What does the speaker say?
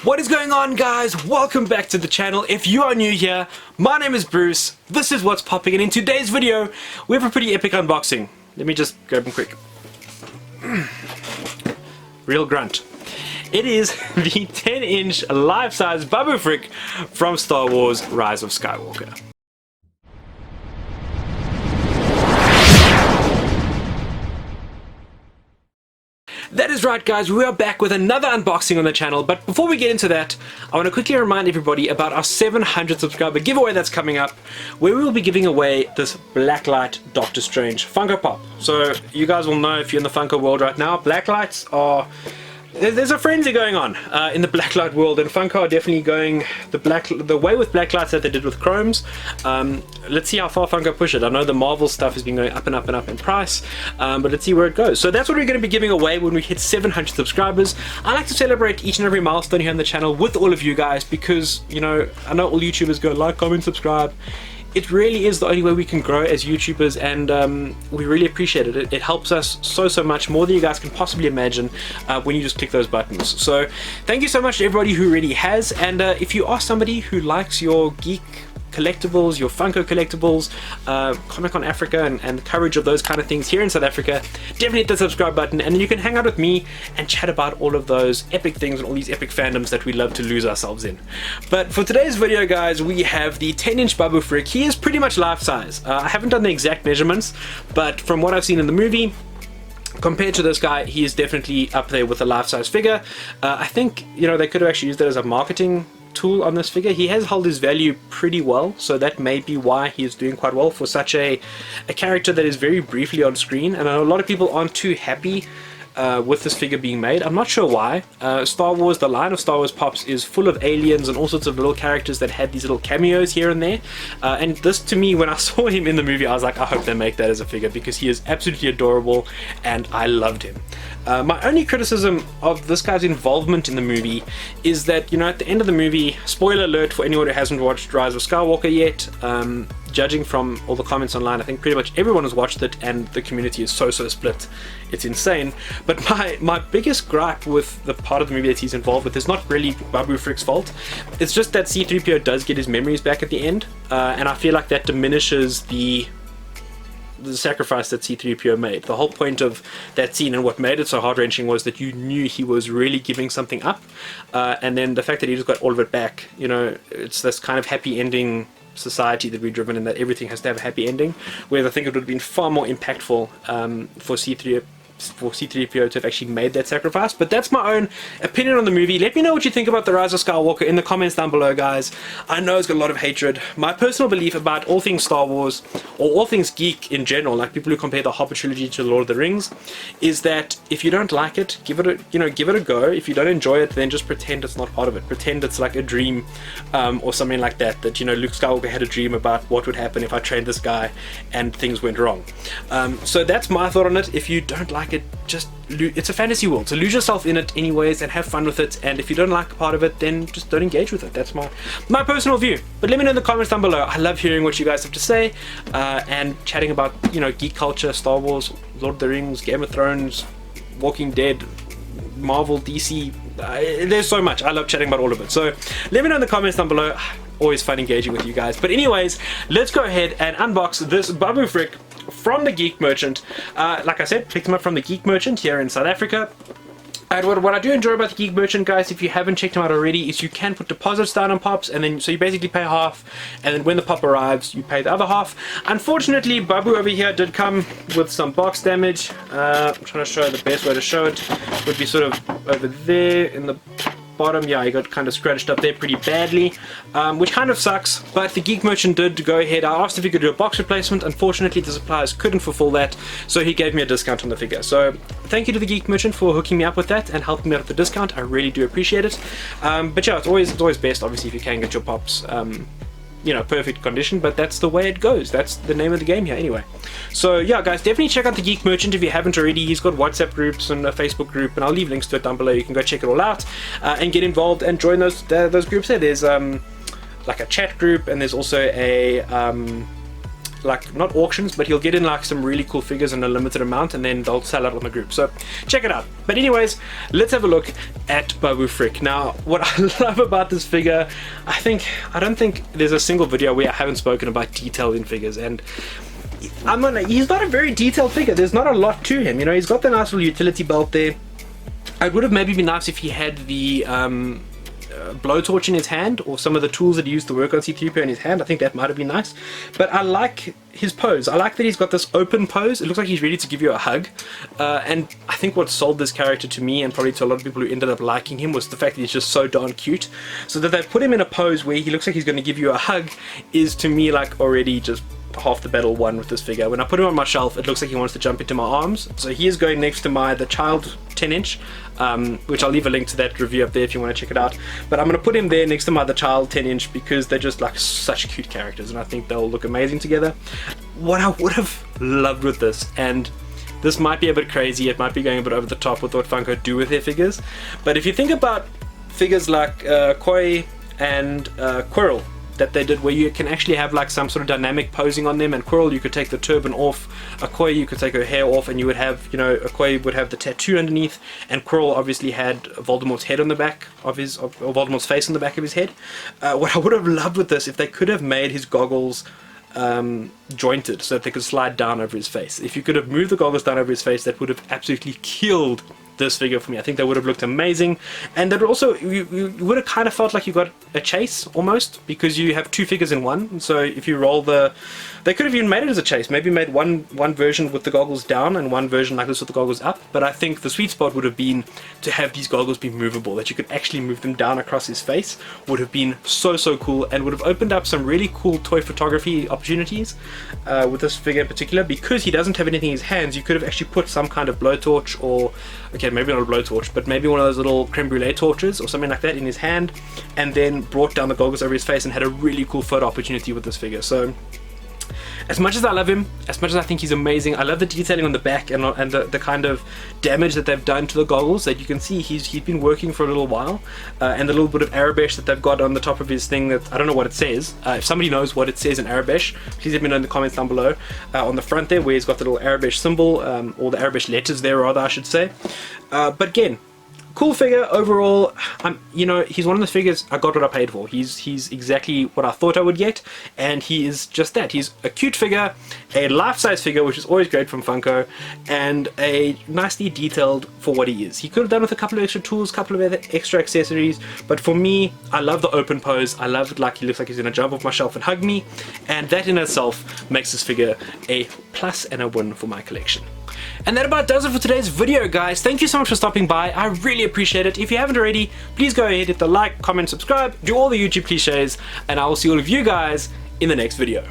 What is going on, guys? Welcome back to the channel. If you are new here, my name is Bruce. This is what's popping, and in today's video we have a pretty epic unboxing. Let me just grab them quick. Real grunt. It is the 10-inch life-size Babu Frik from Star Wars Rise of Skywalker. That is right, guys, we are back with another unboxing on the channel, but before we get into that, I want to quickly remind everybody about our 700 subscriber giveaway that's coming up, where we will be giving away this Blacklight Doctor Strange Funko Pop. So you guys will know, if you're in the Funko world right now, Blacklights are... There's a frenzy going on in the blacklight world, and Funko are definitely going the way with blacklights that they did with chromes. Let's see how far Funko push it. I know the Marvel stuff has been going up and up and up in price, but let's see where it goes. So that's what we're going to be giving away when we hit 700 subscribers. I like to celebrate each and every milestone here on the channel with all of you guys, because, you know, I know all YouTubers go like, comment, subscribe. It really is the only way we can grow as YouTubers, and we really appreciate it. It helps us so much, more than you guys can possibly imagine, when you just click those buttons. So thank you so much to everybody who really has, and if you are somebody who likes your geek collectibles, your Funko collectibles, Comic-Con Africa and the coverage of those kind of things here in South Africa, definitely hit the subscribe button, and then you can hang out with me and chat about all of those epic things and all these epic fandoms that we love to lose ourselves in. But for today's video, guys, we have the 10-inch Babu Frik. He is pretty much life-size. I haven't done the exact measurements, but from what I've seen in the movie, compared to this guy, he is definitely up there with a life-size figure. I think, you know, they could have actually used it as a marketing tool on this figure. He has held his value pretty well, so that may be why he is doing quite well for such a character that is very briefly on screen. And I know a lot of people aren't too happy with this figure being made. I'm not sure why. Star Wars, the line of Star Wars Pops is full of aliens and all sorts of little characters that had these little cameos here and there, and this, to me, when I saw him in the movie, I was like, I hope they make that as a figure, because he is absolutely adorable and I loved him. My only criticism of this guy's involvement in the movie is that, you know, at the end of the movie, spoiler alert for anyone who hasn't watched Rise of Skywalker yet, judging from all the comments online, I think pretty much everyone has watched it, and the community is so split. It's insane. But my biggest gripe with the part of the movie that he's involved with is not really Babu Frik's fault. It's just that C-3PO does get his memories back at the end, and I feel like that diminishes the sacrifice that C-3PO made. The whole point of that scene and what made it so heart-wrenching was that you knew he was really giving something up, and then the fact that he just got all of it back, you know, it's this kind of happy ending society that we're driven in, that everything has to have a happy ending, whereas I think it would have been far more impactful for C-3PO to have actually made that sacrifice. But that's my own opinion on the movie. Let me know what you think about The Rise of Skywalker in the comments down below, guys. I know it's got a lot of hatred. My personal belief about all things Star Wars, or all things geek in general, like people who compare the Hobbit trilogy to Lord of the Rings, is that if you don't like it, give it a go. If you don't enjoy it, then just pretend it's not part of it. Pretend it's like a dream, or something like that, that, you know, Luke Skywalker had a dream about what would happen if I trained this guy and things went wrong. So that's my thought on it. If you don't like it, just it's a fantasy world, so lose yourself in it anyways and have fun with it, and if you don't like part of it, then just don't engage with it. That's my personal view. But let me know in the comments down below. I love hearing what you guys have to say, and chatting about, you know, geek culture, Star Wars, Lord of the Rings, Game of Thrones, Walking Dead, Marvel, DC. There's so much. I love chatting about all of it, so let me know in the comments down below. Always fun engaging with you guys. But anyways, let's go ahead and unbox this Babu Frik from the Geek Merchant. Like I said, picked them up from the Geek Merchant here in South Africa. And what I do enjoy about the Geek Merchant, guys, if you haven't checked them out already, is you can put deposits down on pops, and then so you basically pay half, and then when the pop arrives, you pay the other half. Unfortunately, Babu over here did come with some box damage. I'm trying to show the best way to show it would be sort of over there in the bottom. Yeah, he got kind of scratched up there pretty badly, which kind of sucks, but the Geek Merchant did go ahead. I asked if he could do a box replacement. Unfortunately, the suppliers couldn't fulfill that, so he gave me a discount on the figure. So thank you to the Geek Merchant for hooking me up with that and helping me out with the discount. I really do appreciate it. But yeah, it's always best, obviously, if you can get your pops you know, perfect condition, but that's the way it goes. That's the name of the game here anyway. So yeah, guys, definitely check out the Geek Merchant if you haven't already. He's got WhatsApp groups and a Facebook group, and I'll leave links to it down below. You can go check it all out and get involved and join those groups there. There's like a chat group, and there's also a like, not auctions, but he'll get in like some really cool figures in a limited amount, and then they'll sell it on the group. So check it out. But anyways, let's have a look at Babu Frik. Now, what I love about this figure, I don't think there's a single video where I haven't spoken about detail in figures, and he's not a very detailed figure. There's not a lot to him, you know. He's got the nice little utility belt there. It would have maybe been nice if he had the blowtorch in his hand, or some of the tools that he used to work on C-3PO in his hand. I think that might have been nice. But I like his pose. I like that he's got this open pose. It looks like he's ready to give you a hug. And I think what sold this character to me, and probably to a lot of people who ended up liking him, was the fact that he's just so darn cute. So that they put him in a pose where he looks like he's going to give you a hug is, to me, like already just half the battle won with this figure. When I put him on my shelf, it looks like he wants to jump into my arms. So he is going next to the child 10-inch, which I'll leave a link to that review up there if you want to check it out. But I'm going to put him there next to the child 10-inch because they're just like such cute characters, and I think they'll look amazing together. What I would have loved with this, and this might be a bit crazy, it might be going a bit over the top with what Funko do with their figures, but if you think about figures like Koi and Quirrell that they did, where you can actually have like some sort of dynamic posing on them, and Quirrell, you could take the turban off, a Koi, you could take her hair off, and you would have, you know, a Koi would have the tattoo underneath, and Quirrell obviously had Voldemort's head on the back of his, or Voldemort's face on the back of his head. What I would have loved with this, if they could have made his goggles jointed so that they could slide down over his face. If you could have moved the goggles down over his face, that would have absolutely killed this figure for me. I think that would have looked amazing, and that would also, you would have kind of felt like you got a chase almost, because you have two figures in one. So if you roll they could have even made it as a chase, maybe made one version with the goggles down and one version like this with the goggles up. But I think the sweet spot would have been to have these goggles be movable, that you could actually move them down across his face. Would have been so cool, and would have opened up some really cool toy photography opportunities with this figure in particular. Because he doesn't have anything in his hands, you could have actually put some kind of blowtorch, or okay, maybe not a blowtorch, but maybe one of those little creme brulee torches or something like that in his hand, and then brought down the goggles over his face and had a really cool photo opportunity with this figure. So as much as I love him, as much as I think he's amazing, I love the detailing on the back and the kind of damage that they've done to the goggles, that you can see he's been working for a little while, and the little bit of Arabesh that they've got on the top of his thing, that I don't know what it says. If somebody knows what it says in Arabesh, please let me know in the comments down below. On the front there, where he's got the little Arabesh symbol, or the Arabesh letters there, rather, I should say. But again, cool figure overall. You know, he's one of the figures I got what I paid for. He's exactly what I thought I would get, and he is just that. He's a cute figure, a life-size figure, which is always great from Funko, and a nicely detailed for what he is. He could have done with a couple of extra tools, a couple of other extra accessories, but for me, I love the open pose. I love it, like he looks like he's gonna jump off my shelf and hug me, and that in itself makes this figure a plus and a win for my collection. And that about does it for today's video, guys. Thank you so much for stopping by. I really appreciate it. If you haven't already, please go ahead, hit the like, comment, subscribe, do all the YouTube cliches, and I will see all of you guys in the next video.